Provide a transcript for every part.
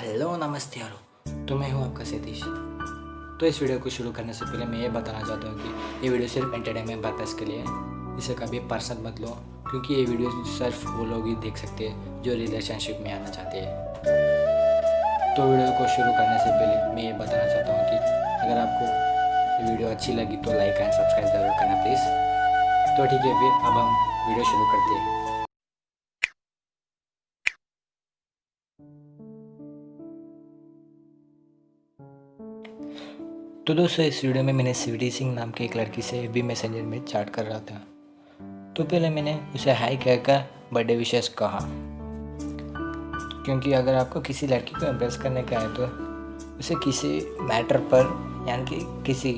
Hello नमस्ते यारो, तो मैं हूँ आपका सतीश। तो इस वीडियो को शुरू करने से पहले मैं ये बताना चाहता हूँ कि ये वीडियो सिर्फ एंटरटेनमेंट पर्पज़ के लिए है। इसे कभी पर्सनल मत लो, क्योंकि ये वीडियो सिर्फ वो लोग ही देख सकते हैं जो रिलेशनशिप में आना चाहते हैं। तो वीडियो को शुरू करने से पहले मैं ये बताना चाहता हूँ कि अगर आपको ये वीडियो अच्छी लगी तो लाइक एंड सब्सक्राइब ज़रूर करना प्लीज़। तो ठीक है, फिर अब हम वीडियो शुरू करते हैं। तो दोस्तों, इस वीडियो में मैंने स्वीटी सिंह नाम की एक लड़की से भी मैसेंजर में चैट कर रहा था। तो पहले मैंने उसे हाय कहकर बर्थडे विशेस कहा, क्योंकि अगर आपको किसी लड़की को इम्प्रेस करने का है तो उसे किसी मैटर पर यानी कि किसी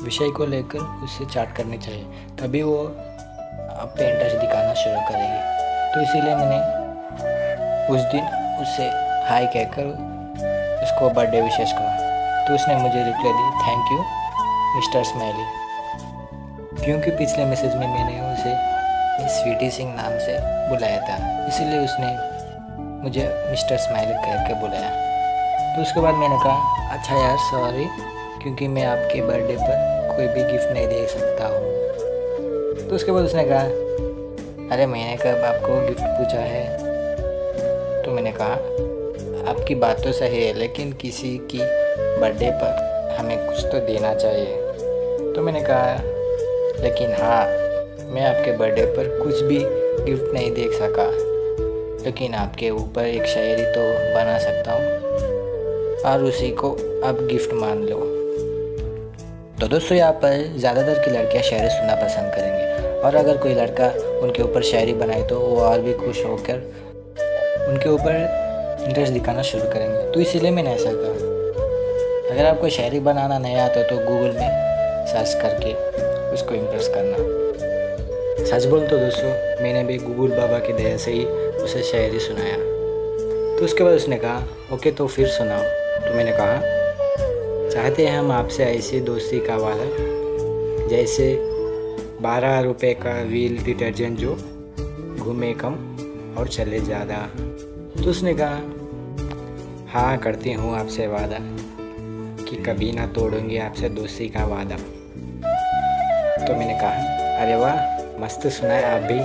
विषय को लेकर उससे चैट करनी चाहिए, तभी वो आप पे इंटरेस्ट दिखाना शुरू करेगी। तो इसीलिए मैंने उस दिन उससे हाय कहकर उसको बर्थडे विशेस कहा। तो उसने मुझे reply the, thank you mister smiley, क्योंकि पिछले मैसेज में मैंने उसे स्वीटी सिंह नाम से बुलाया था, इसीलिए उसने मुझे मिस्टर स्माइली कह के बुलाया। तो उसके बाद मैंने कहा, अच्छा यार सॉरी, क्योंकि मैं आपके बर्थडे पर कोई भी गिफ्ट नहीं दे सकता हूँ। तो उसके बाद उसने कहा, अरे मैंने कब आपको गिफ्ट पूछा है? तो मैंने कहा, आपकी बात तो सही है, लेकिन किसी की बर्थडे पर हमें कुछ तो देना चाहिए। तो मैंने कहा, लेकिन हाँ, मैं आपके बर्थडे पर कुछ भी गिफ्ट नहीं दे सका, लेकिन आपके ऊपर एक शायरी तो बना सकता हूँ और उसी को आप गिफ्ट मान लो। तो दोस्तों, यहाँ पर ज़्यादातर की लड़कियाँ शायरी सुनना पसंद करेंगे, और अगर कोई लड़का उनके ऊपर शायरी बनाए तो वो और भी खुश होकर उनके ऊपर इंटरेस्ट दिखाना शुरू करेंगे। तो इसीलिए मैंने ऐसा कहा। अगर आपको शायरी बनाना नहीं आता तो गूगल में सर्च करके उसको इम्प्रेस करना। सच बोल तो दोस्तों, मैंने भी गूगल बाबा की दया से ही उसे शायरी सुनाया। तो उसके बाद उसने कहा, ओके तो फिर सुनाओ। तो मैंने कहा, चाहते हैं हम आपसे ऐसी दोस्ती का वादा, जैसे 12 रुपए का व्हील डिटर्जेंट जो घूमे कम और चले ज़्यादा। तो उसने कहा, हाँ करती हूँ आपसे वादा कि कभी ना तोड़ूंगी आपसे दोस्ती का वादा। तो मैंने कहा, अरे वाह मस्त सुना है, आप भी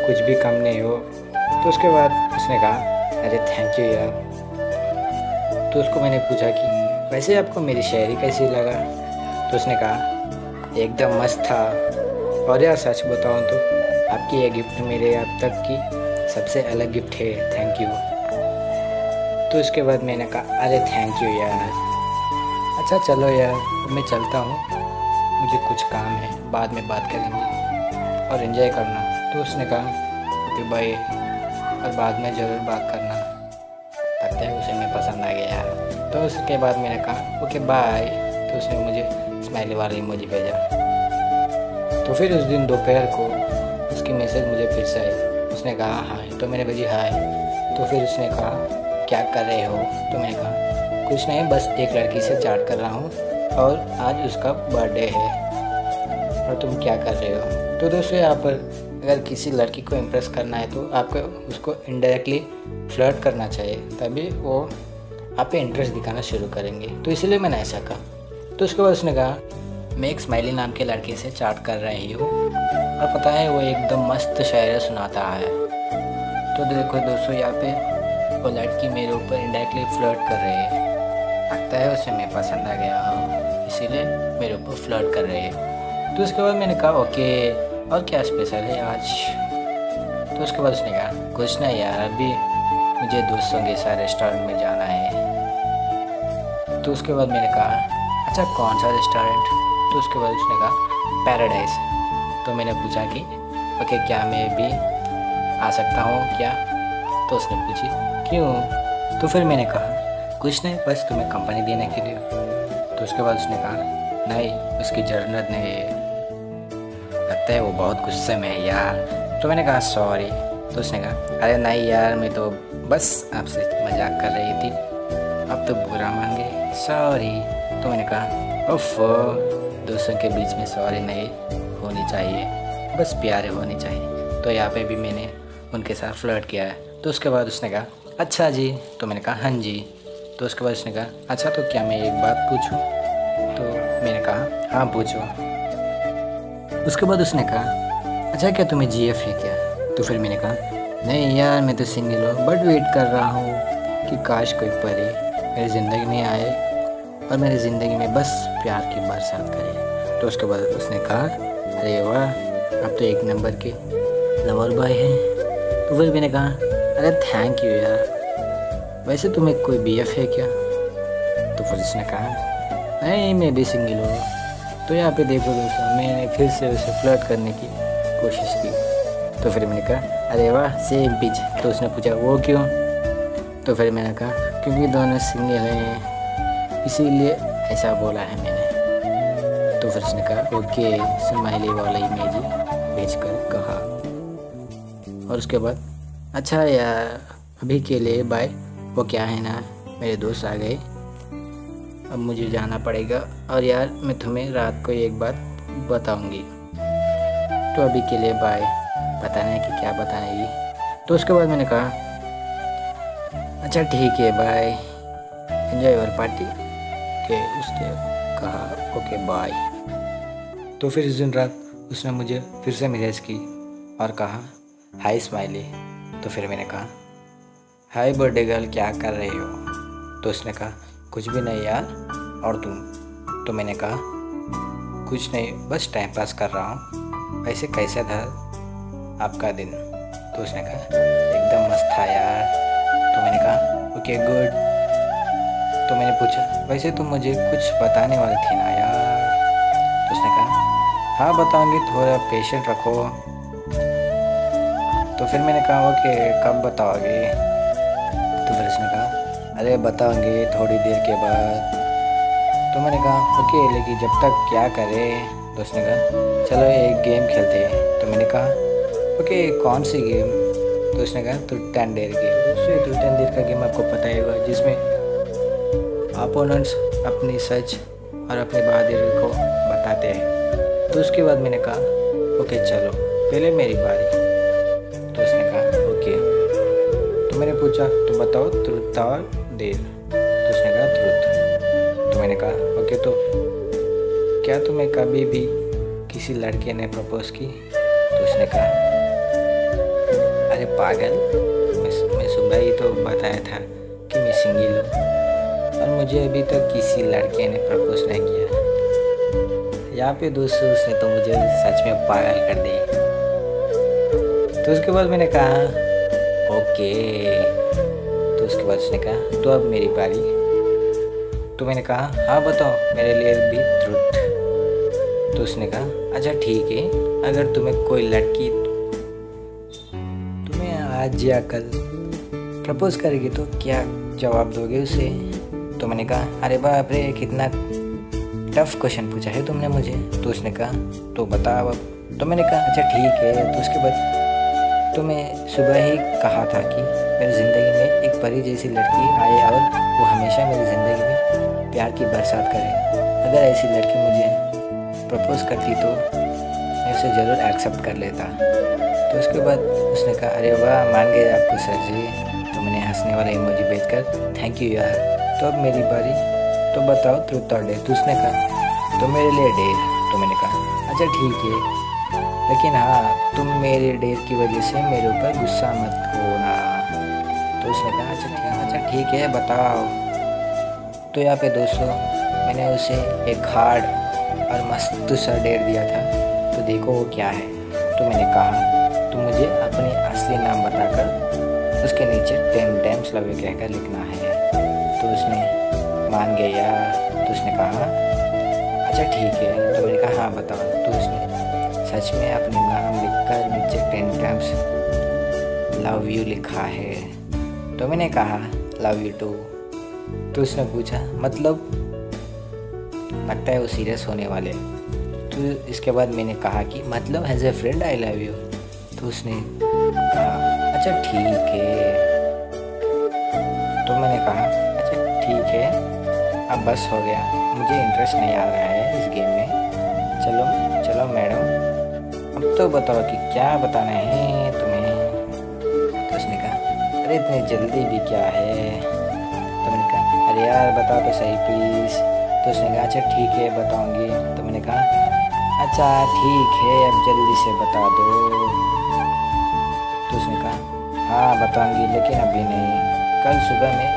कुछ भी कम नहीं हो। तो उसके बाद उसने कहा, अरे थैंक यू यार। तो उसको मैंने पूछा कि वैसे आपको मेरी शायरी कैसी लगा? तो उसने कहा, एकदम मस्त था, और यार सच बताऊँ तो आपकी ये गिफ्ट मेरे अब तक की सबसे अलग गिफ्ट है, थैंक यू। तो उसके बाद मैंने कहा, अरे थैंक यू यार, अच्छा चलो यार मैं चलता हूँ, मुझे कुछ काम है, बाद में बात करेंगे और एंजॉय करना। तो उसने कहा, ओके बाय, और बाद में ज़रूर बात करना। लगता है उसे मैं पसंद आ गया यार। तो उसके बाद मैंने कहा, ओके बाय। तो उसने मुझे स्माइली वाला इमोजी भेजा। तो फिर उस दिन दोपहर को उसकी मैसेज मुझे फिर से आई। उसने कहा हाय, तो मैंने भेजी हाय। तो फिर उसने कहा, क्या कर रहे हो? तो मैंने कहा, कुछ नहीं, बस एक लड़की से चैट कर रहा हूँ और आज उसका बर्थडे है, और तुम क्या कर रहे हो? तो दोस्तों, यहाँ पर अगर किसी लड़की को इम्प्रेस करना है तो आपको उसको इनडायरेक्टली फ्लर्ट करना चाहिए, तभी वो आप पे इंटरेस्ट दिखाना शुरू करेंगे। तो इसलिए मैंने ऐसा कहा। तो उसके बाद उसने कहा, मैं एक स्माइली नाम के लड़के से चैट कर रही हूँ, और पता है वो एकदम मस्त शायरी सुनाता है। तो देखो दोस्तों, यहाँ पे वो लड़की मेरे ऊपर इनडायरेक्टली फ्लर्ट कर रही है। लगता है उसे मैं पसंद आ गया हूँ, इसीलिए मेरे ऊपर फ्लर्ट कर रही है। तो उसके बाद मैंने कहा, ओके और क्या स्पेशल है आज? तो उसके बाद उसने कहा, कुछ नहीं यार, अभी मुझे दोस्तों के साथ रेस्टोरेंट में जाना है। तो उसके बाद मैंने कहा, अच्छा कौन सा रेस्टोरेंट? तो उसके बाद उसने कहा, पैराडाइज। तो मैंने पूछा कि ओके क्या मैं भी आ सकता हूँ क्या? तो उसने पूछी, क्यों? तो फिर मैंने कहा, कुछ नहीं, बस तुम्हें कंपनी देने के लिए। तो उसके बाद उसने कहा, नहीं उसकी ज़रूरत नहीं है, लगता है वो बहुत गुस्से में है यार। तो मैंने कहा, सॉरी। तो उसने कहा, अरे नहीं यार, मैं तो बस आपसे मजाक कर रही थी, अब तो बुरा मान गए, सॉरी। तो मैंने कहा, उफ, दोस्तों के बीच में सॉरी नहीं होनी चाहिए, बस प्यारे होने चाहिए। तो यहाँ पे भी मैंने उनके साथ फ्लर्ट किया है। तो उसके बाद उसने कहा, अच्छा जी। तो मैंने कहा हाँ जी। तो उसके बाद उसने कहा अच्छा तो क्या मैं एक बात पूछूं? तो मैंने कहा हाँ पूछो। उसके बाद उसने कहा अच्छा क्या तुम्हें जीएफ है क्या? तो फिर मैंने कहा नहीं यार मैं तो सिंगल हूँ बट वेट कर रहा हूँ कि काश कोई परी मेरी ज़िंदगी में आए और मेरी ज़िंदगी में बस प्यार की बरसात करे। तो उसके बाद उसने कहा अरे वाह अब तो एक नंबर के लवर बॉय हैं। तो फिर मैंने कहा अरे थैंक यू यार, वैसे तुम्हें कोई बीएफ है क्या? तो फिर उसने कहा नहीं मैं भी सिंगल हूँ। तो यहाँ पे देखो दोस्तों मैंने फिर से उसे फ्लर्ट करने की कोशिश की। तो फिर मैंने कहा अरे वाह सेम पिच। तो उसने पूछा वो क्यों? तो फिर मैंने कहा क्योंकि दोनों सिंगल हैं इसीलिए ऐसा बोला है मैंने। तो फिर उसने कहा ओके स्माइली वाला इमेज भेज कर कहा। और उसके बाद अच्छा यार अभी के लिए बाय। वो क्या है ना मेरे दोस्त आ गए अब मुझे जाना पड़ेगा और यार मैं तुम्हें रात को एक बात बताऊंगी। तो अभी के लिए बाय। पता नहीं कि क्या बताएगी। तो उसके बाद मैंने कहा अच्छा ठीक है बाय एंजॉय योर पार्टी के। उसने कहा ओके बाय। तो फिर इस दिन रात उसने मुझे फिर से मैसेज की और कहा हाय स्माइली। तो फिर मैंने कहा हाय बर्थडे गर्ल क्या कर रही हो? तो उसने कहा कुछ भी नहीं यार और तुम? तो मैंने कहा कुछ नहीं बस टाइम पास कर रहा हूँ। वैसे कैसा था आपका दिन? तो उसने कहा एकदम मस्त था यार। तो मैंने कहा ओके गुड। तो मैंने पूछा वैसे तुम मुझे कुछ बताने वाली थी ना यार? तो उसने कहा हाँ बताऊंगी थोड़ा पेशेंट रखो। तो फिर मैंने कहा ओके कब बताओगे? तो फिर उसने कहा अरे बताऊंगी थोड़ी देर के बाद। तो मैंने कहा ओके लेकिन जब तक क्या करें? तो उसने कहा चलो एक गेम खेलते हैं। तो मैंने कहा ओके कौन सी गेम? तो उसने कहा ट्रूथ एंड डेयर गेम। उससे ट्रूथ एंड डेयर का गेम आपको पता ही होगा जिसमें अपोनेंट्स अपनी सच और अपनी बहादुरी को बताते हैं। तो उसके बाद मैंने कहा ओके चलो पहले मेरी बारी। तो उसने कहा ओके। तो मैंने पूछा तो बताओ ट्रूथ और डेयर? तो उसने कहा ट्रूथ। तो मैंने कहा ओके तो क्या तुम्हें कभी भी किसी लड़के ने प्रपोज की? तो उसने कहा अरे पागल मैं सुबह ही तो बताया था कि मैं सिंगल हूँ और मुझे अभी तक किसी लड़के ने प्रपोज नहीं किया। यहाँ पे दोस्तों उसने तो मुझे सच में पागल कर दी। तो उसके बाद मैंने कहा ओके। तो उसके बाद उसने कहा तो अब मेरी बारी। तो मैंने कहा हाँ बताओ मेरे लिए भी ट्रुथ। तो उसने कहा अच्छा ठीक है अगर तुम्हें कोई लड़की तुम्हें आज या कल प्रपोज करेगी तो क्या जवाब दोगे उसे? तो मैंने कहा अरे बाप रे कितना टफ क्वेश्चन पूछा है तुमने मुझे। तो उसने कहा तो बताओ अब। तो मैंने कहा अच्छा ठीक है। तो उसके बाद तो मैं सुबह ही कहा था कि मेरी ज़िंदगी में एक परी जैसी लड़की आए और वो हमेशा मेरी ज़िंदगी में प्यार की बरसात करे। अगर ऐसी लड़की मुझे प्रपोज करती तो मैं उसे ज़रूर एक्सेप्ट कर लेता। तो उसके बाद उसने कहा अरे वाह मान गए आपको सर जी। तो मैंने हंसने वाला इमोजी भेजकर थैंक यू यार। तो अब मेरी बारी। तो बताओ ट्रूथ और डेयर? तो उसने कहा तो मेरे लिए डेयर। तो मैंने कहा अच्छा ठीक है लेकिन हाँ तुम मेरे डेयर की वजह से मेरे ऊपर गुस्सा मत होना। तो उसने कहा अच्छा ठीक है बताओ। तो यहाँ पे दोस्तों मैंने उसे एक हार्ड और मस्त सा डेयर दिया था। तो देखो वो क्या है। तो मैंने कहा तो मुझे अपने असली नाम बताकर उसके नीचे 10 टाइम्स लव यू कहकर लिखना है। तो उसने मान गया यार। तो उसने कहा अच्छा ठीक है। तो मैंने कहा हाँ बताओ। तो उसने सच में अपने नाम लिखकर नीचे 10 टाइम्स लव यू लिखा है। तो मैंने कहा लव यू टू। तो उसने पूछा मतलब लगता है वो सीरियस होने वाले। तो इसके बाद मैंने कहा कि मतलब as a friend I love you. तो उसने कहा अच्छा ठीक है। तो मैंने कहा अच्छा ठीक है अब बस हो गया मुझे इंटरेस्ट नहीं आ रहा है इस गेम में। चलो चलो मैडम अब तो बताओ कि क्या बताना है तुम्हें? तो उसने कहा अरे इतनी जल्दी भी क्या है। तो मैंने कहा अरे यार बताओ तो सही प्लीज़। तो उसने कहा अच्छा ठीक है बताऊंगी। तो मैंने कहा अच्छा ठीक है अब जल्दी से बता दो। तो उसने कहा हाँ बताऊंगी लेकिन अभी नहीं, कल सुबह में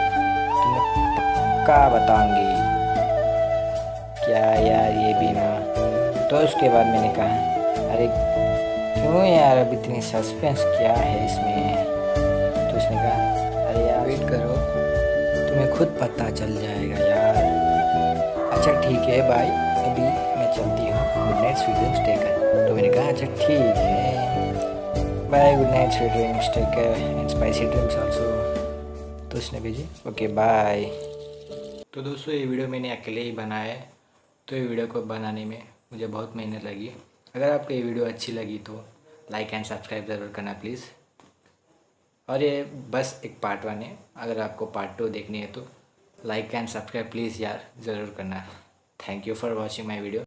तुम्हें पक्का बताऊंगी। क्या यार ये भी ना। तो उसके बाद मैंने कहा अरे क्यों यार अब इतनी सस्पेंस क्या है इसमें। तो उसने कहा अरे यार वेट करो तुम्हें खुद पता चल जाएगा यार। अच्छा ठीक है बाय, अभी मैं चलती हूँ, good night sweet dreams take care. तो मैंने कहा अच्छा ठीक है bye, good night sweet dreams take care and spicy dreams also. तो उसने भेजी ओके बाय। तो दोस्तों ये वीडियो मैंने अकेले ही बनाया है, तो ये वीडियो को बनाने में मुझे बहुत मेहनत लगी। अगर आपको ये वीडियो अच्छी लगी तो लाइक एंड सब्सक्राइब ज़रूर करना प्लीज़। और ये बस एक पार्ट 1 है, अगर आपको पार्ट 2 देखनी है तो लाइक एंड सब्सक्राइब प्लीज़ यार ज़रूर करना। Thank you for watching my video.